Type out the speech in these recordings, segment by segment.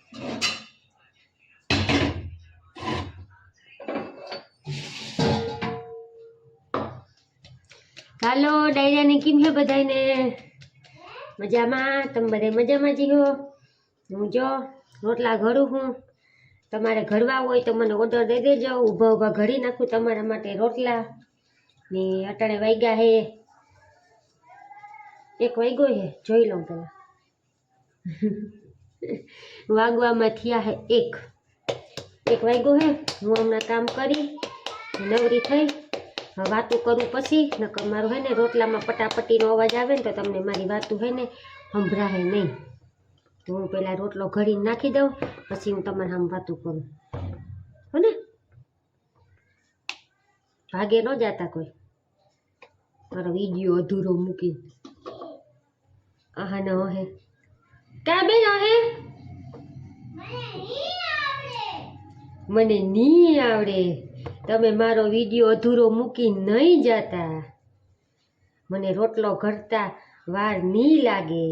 હાલો ડાયરાની કેમ છે બધાને? મજામાં? તમે બધા મજામાં જી હો? હું જો રોટલા ઘડું હું. તમારે ઘડવા હોય તો મને ઓર્ડર દઈ દેજો, ઊભા ઊભા ઘડી નાખું તમારા માટે રોટલા. ને અટાણે વાગ્યા હે 1 વાગ્યો હે, જોઈ લઉં પેલા. વાગવામાં થયા હે 1 વાગ્યો હે. હું હમણાં કામ કરી નવરી થઈ વાતું કરું પછી, નકર મારું હે ને રોટલામાં પટાપટીનો અવાજ આવે ને તો તમને મારી વાતું હે ને સંભળાય નહીં. તો હું પહેલાં રોટલો ઘડીને નાખી દઉં, પછી હું તમારે આમ વાતું કરું હો ને. ભાગે ન જાતા કોઈ મારો વિડીયો અધૂરો મૂકી. આહા ન હે કા બેન હે મને નહીં આવડે. તમે મારો વિડીયો અધૂરો મૂકી નહીં જાતા. મને રોટલો ઘડતા વાર નહીં લાગે.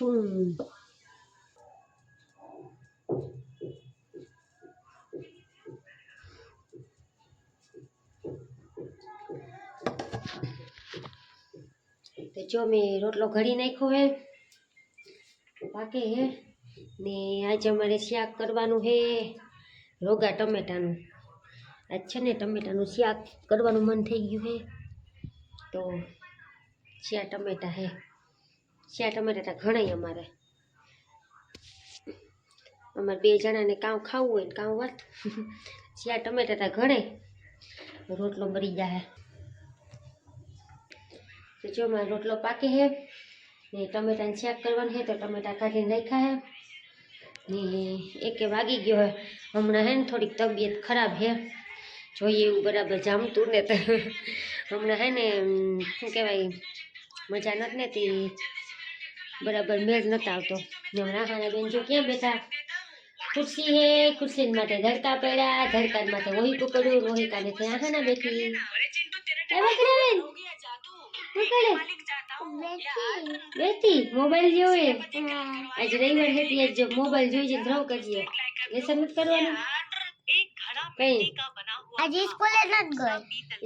શું તો જો મેં રોટલો ઘડી નાખ્યો હે, પાકે હે ને. આજે અમારે શાક કરવાનું હે રોગા ટમેટાનું. આજ છે ને ટમેટાનું શાક કરવાનું મન થઈ ગયું હે, તો શિયા ટમેટા હે. શિયા ટમેટા ઘણાય અમારે 2 જણાને કામ ખાવું હોય ને કામ વાત. શિયા ટમેટા ઘણાય, રોટલો મરી જાય. તો જો મારો રોટલો પાકે હે ને ટમેટાનું શાક કરવાનું હે, તો ટમેટા કાઢીને રાખ્યા હે ને 1 વાગી ગયો હે. હમણાં હે ને થોડીક તબિયત ખરાબ હે, જોઈએ એવું બરાબર જામતું ને તો હમણાં હે ને શું કહેવાય મજા નથી ନେતી, બરાબર મેળ નથી આવતો. રાહાના બેન જો ક્યાં બેઠા, ખુરશી હે, ખુરશી માટે ધડકા પડ્યા, ધડકા માટે વહી પકડ્યું, વહી કાને ત્યાં આહાના બેઠી. બેઠી મોબાઈલ જોવે. આજ રવિવાર હતી, આજ મોબાઈલ જોઈ જઈને ધ્રવ કરજે. લેસન નથી કરવાનું કઈ? આજે સ્કૂલે નથી ગઈ.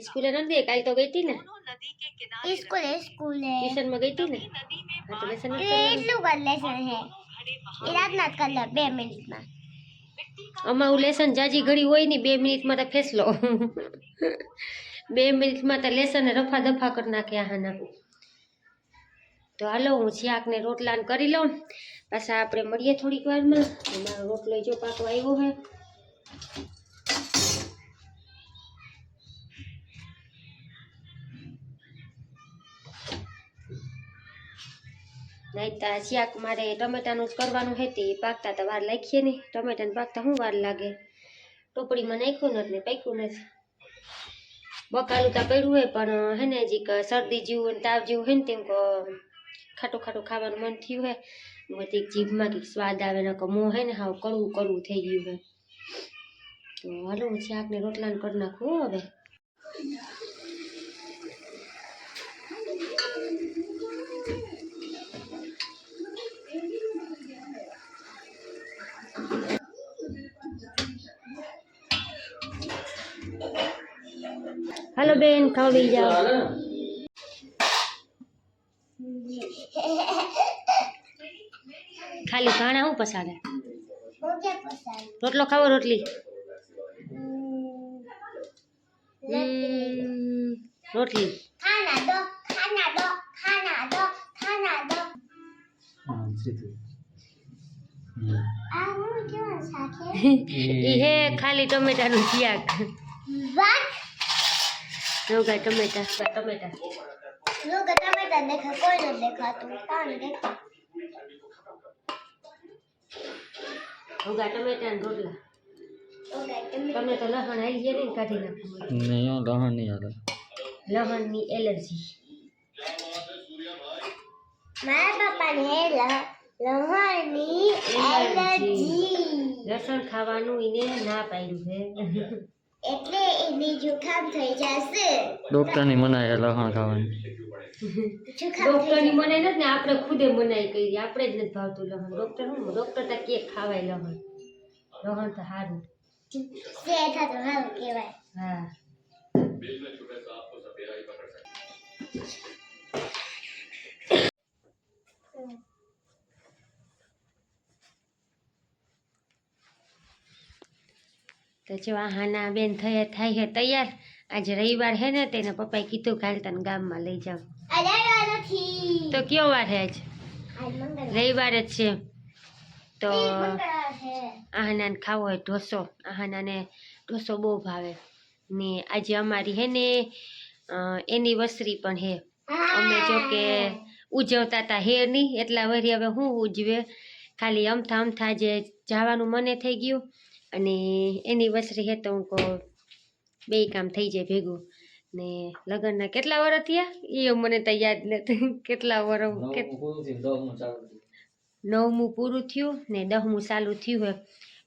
સ્કૂલે નથી ગઈ? કાલ તો ગઈ હતી ને સ્કૂલે. ટ્યુશન માં ગઈ હતી ને. હા તો લેસન નથી એટલું લેસન હે એ રાતના જ કરી લે 2 મિનિટમાં. અમારું લેસન જાજી ઘડી હોય ને 2 મિનિટમાં તો ફેસલો. 2 મિનિટમાં તો લેસન રફા દફા કરી નાખે આહાના. તો હાલો હું શાક ને રોટલા કરી લઉં, પાછા આપણે મળીએ થોડીક વારમાં. મારો રોટલો જો પાકો આવ્યો હે. નહીં તો શાક મારે ટમેટાનું જ કરવાનું હે, તે પાકતા તો વાર લાગીએ નહીં. ટમેટાને પાકતા શું વાર લાગે? ટોપડીમાં નાખ્યું નથી ને પાક્યું નથી. બકાલું તો પડ્યું હોય પણ હે ને હજી શરદી જેવું તાવ જેવું હે ને તેમ ખાટું ખાટું ખાવાનું મન થયું હે. બધી જીભમાં કંઈક સ્વાદ આવે ને મોં હે ને હાવ કડવું કડવું થઈ ગયું હે. તો હાલો હું શાક ને રોટલાને કરી નાખું હવે. હાલો બેન ખાવી જાઓ. ખાલી ભાણા હું પસાડે? રોટલો ખાવો? રોટલી રોટલી ઈ હે ખાલી ટમેટાનું શાક. રોગા ટમેટા દેખા કોઈ નથી દેખાતું. પાણી દેખા રોગા ટમેટા ને રોટલા. તમને તો લહણ આવી ગયા ને કાઢી નાખવું નહીં લહણ નહીં હાલે. લહણની એલર્જી. મારા પપ્પાને લહણની એલર્જી લસણ ખાવાનું એને ના પાડ્યું છે એટલે એને જુખામ થઈ જશે. ડોક્ટરની મનાય લહણ ખાવાની. જુખામ ડોક્ટરની મનાઈ નથી ને આપણે ખુદે મનાઈ કરી. આપણે જ નથી ભાવતું લહણ. ડોક્ટર તો કે ખાવાય લહણ. લહણ તો સારું. સેઠ તો હાલ કહેવાય. હા તો જો હાના બેન થાય છે તૈયાર. આજે રવિવાર હે ને તેના પપ્પાએ કીધું કાલ તને ગામમાં લઈ જાવ. અડાડવા નથી. તો કયો વાર હે આજ? આજ મંગળવાર. રવિવાર જ છે. તો મંગળવાર છે. આહાનાને ખાવો હોય ઢોસો. આહાનાને ઢોસો બહુ ભાવે ને આજે અમારી હે ને એનિવર્સરી પણ હે. અમે જો કે ઉજવતા હતા હે નહીં એટલા વરી હવે હું ઉજવે. ખાલી અમથા જે જવાનું મને થઈ ગયું અને એનિવર્સરી હે તો હું કહું બે કામ થઈ જાય ભેગું. ને લગ્નના કેટલા વર્ષ થયા એ મને તો યાદ નથી. કેટલા વર્ષ 9મું પૂરું થયું ને 10મું ચાલુ થયું હોય.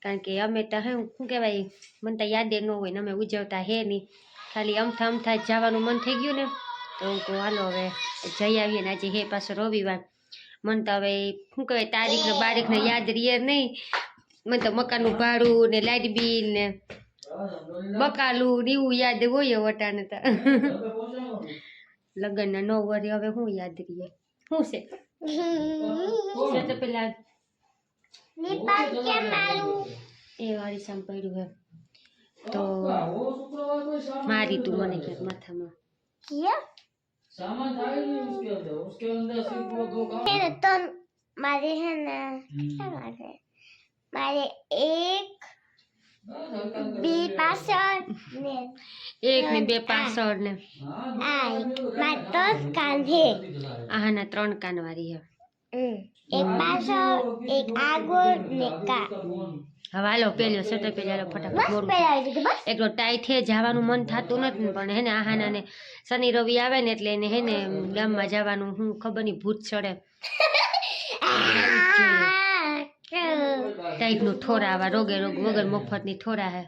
કારણ કે અમે તો શું કહેવાય મને તો યાદ ન હોય ને અમે ઉજવતા હે નહીં. ખાલી અમથા જવાનું મન થઈ ગયું ને તો હું કહું હાલો હવે જઈ આવીએ ને આજે હે પાછો રવિવાર. મને તો હવે શું કહેવાય તારીખ ને બારીખ ને યાદ રહે નહીં. મને તો મકાનનું ભાડું ને લાઇટ બિલ ને બકાલું ને એવું યાદ હોય વટાને તો. લગ્નના 9 વર્ષ હવે શું યાદ રહીએ શું છે તો પેલા નિપાત કેમ મારું? એ વાળી સામ પડ્યું હે તો મારી તું મને ક્યાંક માથામાં ક્યાં? है तो मारे है ना क्या मारे मारे एक बी पासवर्ड ने એક ને બે પાછળ ને आई मातो कांधे આહાના 3 કાનવારી હે. एक पासवर्ड एक आगो ने का હવે હાલો પેલ્યો સટે પેલા ફટાફટ बस મોડું पहला आई थी बस એકલો ટાઈ થે જવાનું મન થતું નથી પણ હે ને આહાના ને શનિ રવિ આવે ને એટલે એને હે ને ગામમાં જવાનું હું ખબર નહીં ભૂત ચડે. ટાઈટનું ઠોરા આવા રોગે રોગ વગર મફતની ઠોરા હે.